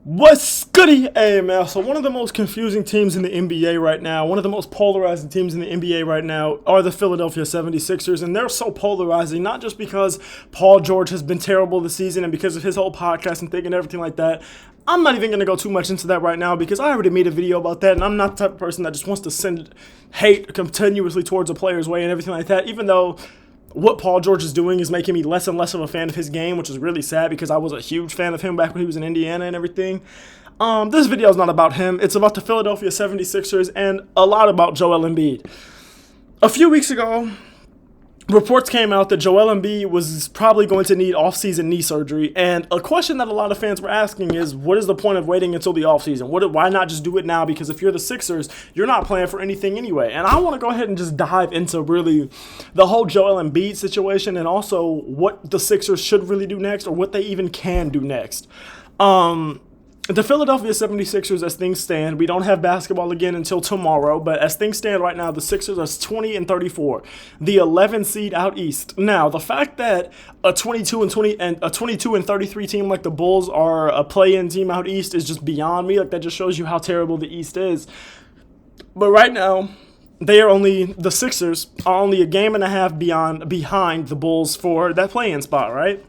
What's goody? Hey, man. So one of the most confusing teams in the NBA right now, one of the most polarizing teams in the NBA right now are the Philadelphia 76ers. And they're so polarizing, not just because Paul George has been terrible this season and because of his whole podcast and thing and everything like that. I'm not even going to go too much into that right now because I already made a video about that. And I'm not the type of person that just wants to send hate continuously towards a player's way and everything like that, even though what Paul George is doing is making me less and less of a fan of his game, which is really sad because I was a huge fan of him back when he was in Indiana and everything. This video is not about him. It's about the Philadelphia 76ers and a lot about Joel Embiid. A few weeks ago, reports came out that Joel Embiid was probably going to need off-season knee surgery, and a question that a lot of fans were asking is, what is the point of waiting until the off-season? Why not just do it now? Because if you're the Sixers, you're not playing for anything anyway. And I want to go ahead and just dive into really the whole Joel Embiid situation and also what the Sixers should really do next or what they even can do next. The Philadelphia 76ers, as things stand, we don't have basketball again until tomorrow, but as things stand right now, the Sixers are 20-34, the 11 seed out east. Now, the fact that a 22-33 team like the Bulls are a play-in team out east is just beyond me. Like, that just shows you how terrible the East is. But right now, the Sixers are only a game and a half behind the Bulls for that play-in spot, right?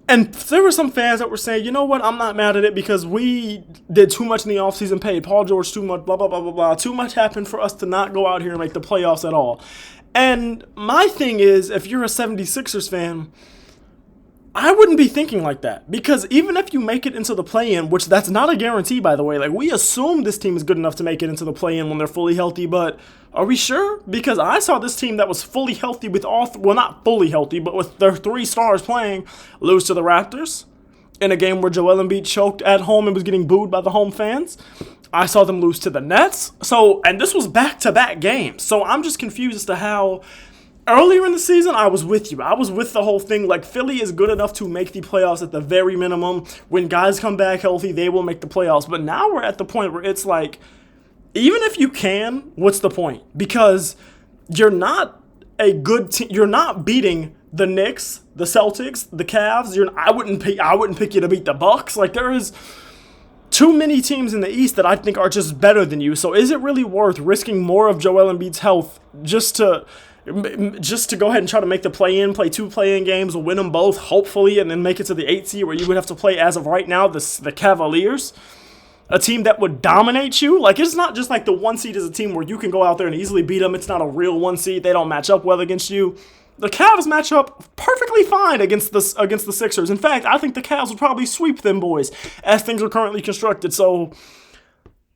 And there were some fans that were saying, you know what, I'm not mad at it because we did too much in the offseason, paid Paul George too much, blah, blah, blah, blah, blah. Too much happened for us to not go out here and make the playoffs at all. And my thing is, if you're a 76ers fan, I wouldn't be thinking like that because even if you make it into the play-in, which that's not a guarantee, by the way, like we assume this team is good enough to make it into the play-in when they're fully healthy, but are we sure? Because I saw this team that was fully healthy with well, not fully healthy, but with their three stars playing, lose to the Raptors in a game where Joel Embiid choked at home and was getting booed by the home fans. I saw them lose to the Nets. And this was back-to-back games. So I'm just confused as to how earlier in the season, I was with you. I was with the whole thing. Like, Philly is good enough to make the playoffs at the very minimum. When guys come back healthy, they will make the playoffs. But now we're at the point where it's like, even if you can, what's the point? Because you're not a good team. You're not beating the Knicks, the Celtics, the Cavs. I wouldn't pick you to beat the Bucks. Like, there is too many teams in the East that I think are just better than you. So is it really worth risking more of Joel Embiid's health just to go ahead and try to make the play-in, play two play-in games, win them both, hopefully, and then make it to the 8th seed where you would have to play, as of right now, the Cavaliers, a team that would dominate you? Like, it's not just like the 1 seed is a team where you can go out there and easily beat them. It's not a real 1 seed. They don't match up well against you. The Cavs match up perfectly fine against the Sixers. In fact, I think the Cavs would probably sweep them boys as things are currently constructed. So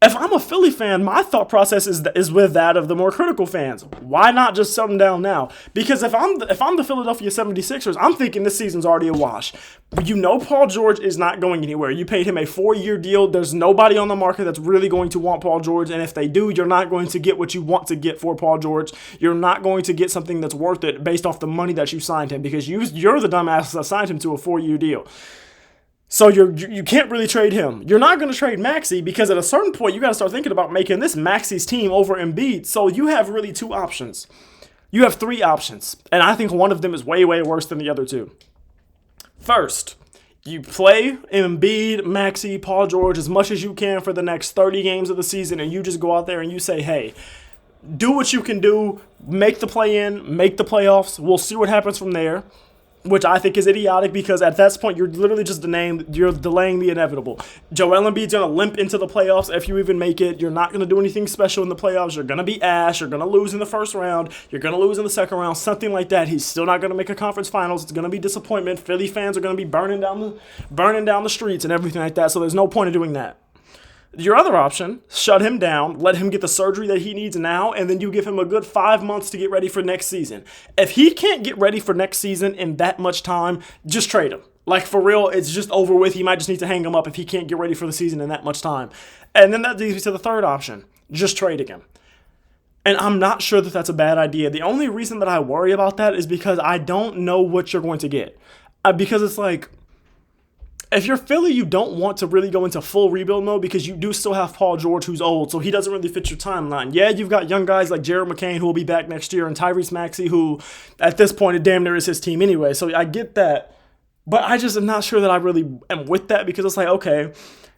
if I'm a Philly fan, my thought process is with that of the more critical fans. Why not just shut them down now? Because if I'm the Philadelphia 76ers, I'm thinking this season's already a wash. You know Paul George is not going anywhere. You paid him a 4-year deal. There's nobody on the market that's really going to want Paul George, and if they do, you're not going to get what you want to get for Paul George. You're not going to get something that's worth it based off the money that you signed him because you're the dumbass that signed him to a 4-year deal. So you can't really trade him. You're not going to trade Maxey because at a certain point, you got to start thinking about making this Maxey's team over Embiid. So you have really 2 options. You have 3 options, and I think one of them is way, way worse than the other 2. First, you play Embiid, Maxey, Paul George as much as you can for the next 30 games of the season, and you just go out there and you say, hey, do what you can do, make the play-in, make the playoffs. We'll see what happens from there, which I think is idiotic because at that point, you're literally just delaying the inevitable. Joel Embiid's going to limp into the playoffs if you even make it. You're not going to do anything special in the playoffs. You're going to be ash. You're going to lose in the first round. You're going to lose in the second round, something like that. He's still not going to make a conference finals. It's going to be disappointment. Philly fans are going to be burning down the streets and everything like that, so there's no point in doing that. Your other option, shut him down, let him get the surgery that he needs now, and then you give him a good 5 months to get ready for next season. If he can't get ready for next season in that much time, just trade him. Like, for real, it's just over with. He might just need to hang him up if he can't get ready for the season in that much time. And then that leads me to the third option, just trading him. And I'm not sure that that's a bad idea. The only reason that I worry about that is because I don't know what you're going to get. Because it's like, if you're Philly, you don't want to really go into full rebuild mode because you do still have Paul George, who's old, so he doesn't really fit your timeline. Yeah, you've got young guys like Jared McCain, who will be back next year, and Tyrese Maxey, who at this point, it damn near is his team anyway, so I get that. But I just am not sure that I really am with that because it's like, okay,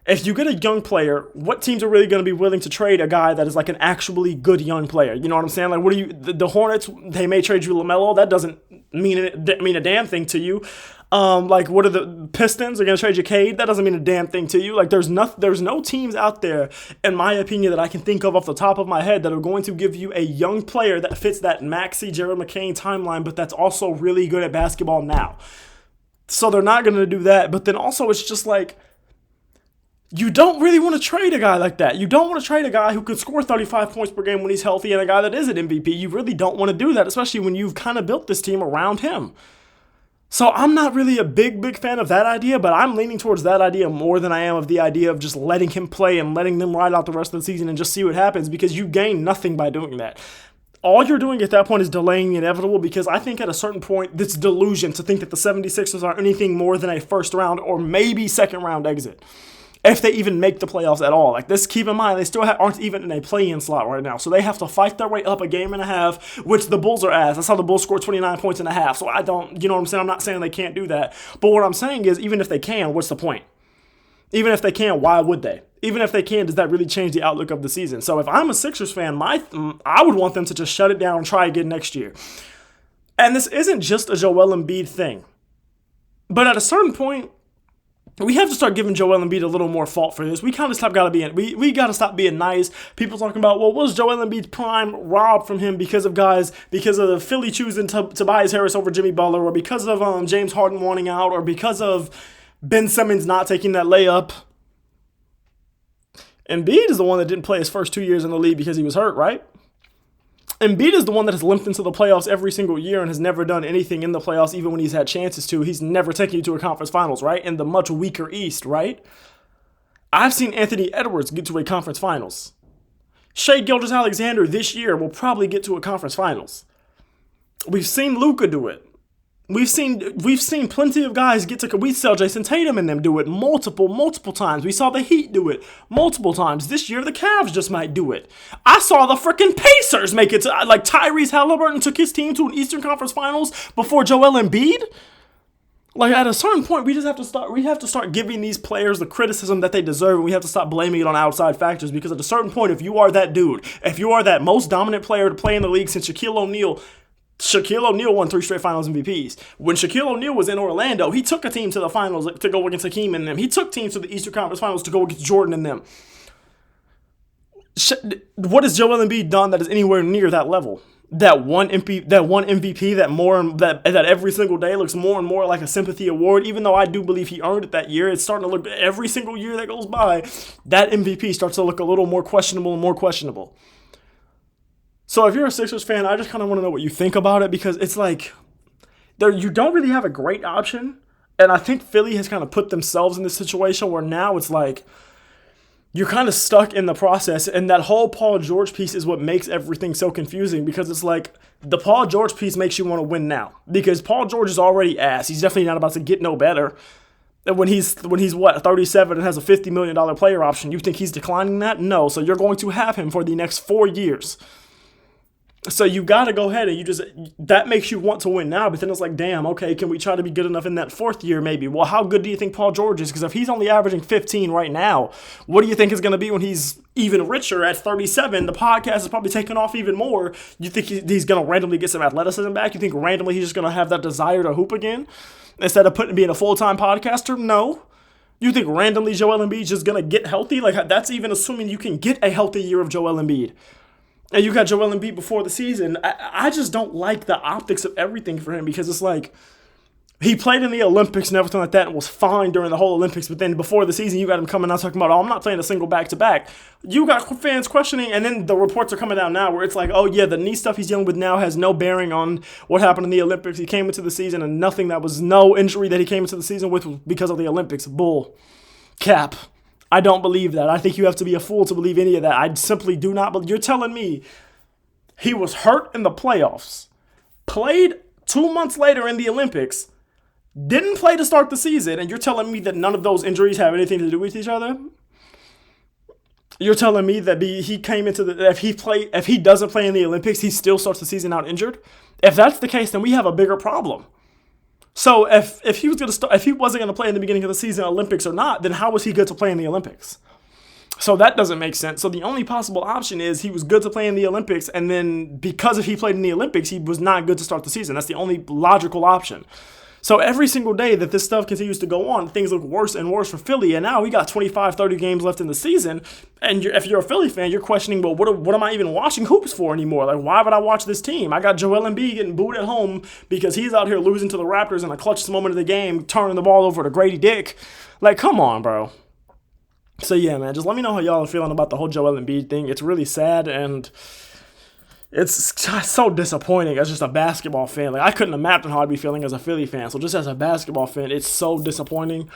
if you get a young player, what teams are really going to be willing to trade a guy that is like an actually good young player? You know what I'm saying? Like, what do you, the Hornets, they may trade you LaMelo. That doesn't mean a damn thing to you. Like, what are the Pistons are going to trade you Cade? That doesn't mean a damn thing to you. Like, there's no teams out there, in my opinion, that I can think of off the top of my head that are going to give you a young player that fits that Maxey, Jared McCain timeline, but that's also really good at basketball now. So they're not going to do that. But then also, it's just like, you don't really want to trade a guy like that. You don't want to trade a guy who could score 35 points per game when he's healthy and a guy that is an MVP. You really don't want to do that, especially when you've kind of built this team around him. So I'm not really a big fan of that idea, but I'm leaning towards that idea more than I am of the idea of just letting him play and letting them ride out the rest of the season and just see what happens, because you gain nothing by doing that. All you're doing at that point is delaying the inevitable, because I think at a certain point, it's delusion to think that the 76ers are anything more than a first round or maybe second round exit, if they even make the playoffs at all. Like this, keep in mind, they still aren't even in a play-in slot right now. So they have to fight their way up a game and a half, which the Bulls are ass. That's how the Bulls scored 29 points and a half. So I don't, you know what I'm saying? I'm not saying they can't do that. But what I'm saying is, even if they can, what's the point? Even if they can, why would they? Even if they can, does that really change the outlook of the season? So if I'm a Sixers fan, I would want them to just shut it down and try again next year. And this isn't just a Joel Embiid thing. But at a certain point, we have to start giving Joel Embiid a little more fault for this. We kind of we got to stop being nice. People talking about, well, was Joel Embiid's prime robbed from him because of the Philly choosing Tobias Harris over Jimmy Butler, or because of James Harden wanting out, or because of Ben Simmons not taking that layup? Embiid is the one that didn't play his first 2 years in the league because he was hurt, right? Embiid is the one that has limped into the playoffs every single year and has never done anything in the playoffs, even when he's had chances to. He's never taken you to a conference finals, right? In the much weaker East, right? I've seen Anthony Edwards get to a conference finals. Shai Gilgeous-Alexander this year will probably get to a conference finals. We've seen Luka do it. We've seen plenty of guys get to. We saw Jason Tatum and them do it multiple times. We saw the Heat do it multiple times. This year, the Cavs just might do it. I saw the freaking Pacers make it to, like, Tyrese Halliburton took his team to an Eastern Conference Finals before Joel Embiid. Like, at a certain point, we have to start giving these players the criticism that they deserve, and we have to stop blaming it on outside factors, because at a certain point, if you are that dude, if you are that most dominant player to play in the league since Shaquille O'Neal won 3 straight Finals MVPs. When Shaquille O'Neal was in Orlando, he took a team to the finals to go against Hakeem and them. He took teams to the Eastern Conference Finals to go against Jordan and them. What has Joel Embiid done that is anywhere near that level? That one MVP that every single day looks more and more like a sympathy award, even though I do believe he earned it that year. It's starting to look, every single year that goes by, that MVP starts to look a little more questionable and more questionable. So if you're a Sixers fan, I just kind of want to know what you think about it, because it's like, you don't really have a great option. And I think Philly has kind of put themselves in this situation where now it's like, you're kind of stuck in the process. And that whole Paul George piece is what makes everything so confusing, because it's like, the Paul George piece makes you want to win now, because Paul George is already ass. He's definitely not about to get no better. And when he's 37 and has a $50 million player option, you think he's declining that? No. So you're going to have him for the next 4 years. So you got to go ahead and that makes you want to win now. But then it's like, damn, okay, can we try to be good enough in that 4th year maybe? Well, how good do you think Paul George is? Because if he's only averaging 15 right now, what do you think is going to be when he's even richer at 37? The podcast is probably taking off even more. You think he's going to randomly get some athleticism back? You think randomly he's just going to have that desire to hoop again instead of being a full-time podcaster? No. You think randomly Joel Embiid's just going to get healthy? Like, that's even assuming you can get a healthy year of Joel Embiid. And you got Joel Embiid before the season. I just don't like the optics of everything for him, because it's like, he played in the Olympics and everything like that and was fine during the whole Olympics, but then before the season, you got him coming out talking about, oh, I'm not playing a single back-to-back. You got fans questioning, and then the reports are coming out now where it's like, oh, yeah, the knee stuff he's dealing with now has no bearing on what happened in the Olympics. He came into the season and no injury that he came into the season with was because of the Olympics. Bull. Cap. I don't believe that. I think you have to be a fool to believe any of that. I simply do not believe. You're telling me he was hurt in the playoffs, played 2 months later in the Olympics, didn't play to start the season, and you're telling me that none of those injuries have anything to do with each other? You're telling me that if he doesn't play in the Olympics, he still starts the season out injured? If that's the case, then we have a bigger problem. So if he was gonna start, if he wasn't gonna play in the beginning of the season, Olympics or not, then how was he good to play in the Olympics? So that doesn't make sense. So the only possible option is he was good to play in the Olympics, and then because if he played in the Olympics, he was not good to start the season. That's the only logical option. So every single day that this stuff continues to go on, things look worse and worse for Philly. And now we got 25, 30 games left in the season. And if you're a Philly fan, you're questioning, well, what am I even watching hoops for anymore? Like, why would I watch this team? I got Joel Embiid getting booed at home because he's out here losing to the Raptors in the clutchest moment of the game, turning the ball over to Grady Dick. Like, come on, bro. So, yeah, man, just let me know how y'all are feeling about the whole Joel Embiid thing. It's really sad, and it's just so disappointing as just a basketball fan. Like, I couldn't imagine how I'd be feeling as a Philly fan. So, just as a basketball fan, it's so disappointing.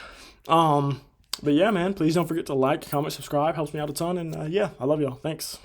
But, yeah, man, please don't forget to like, comment, subscribe. Helps me out a ton. And, yeah, I love y'all. Thanks.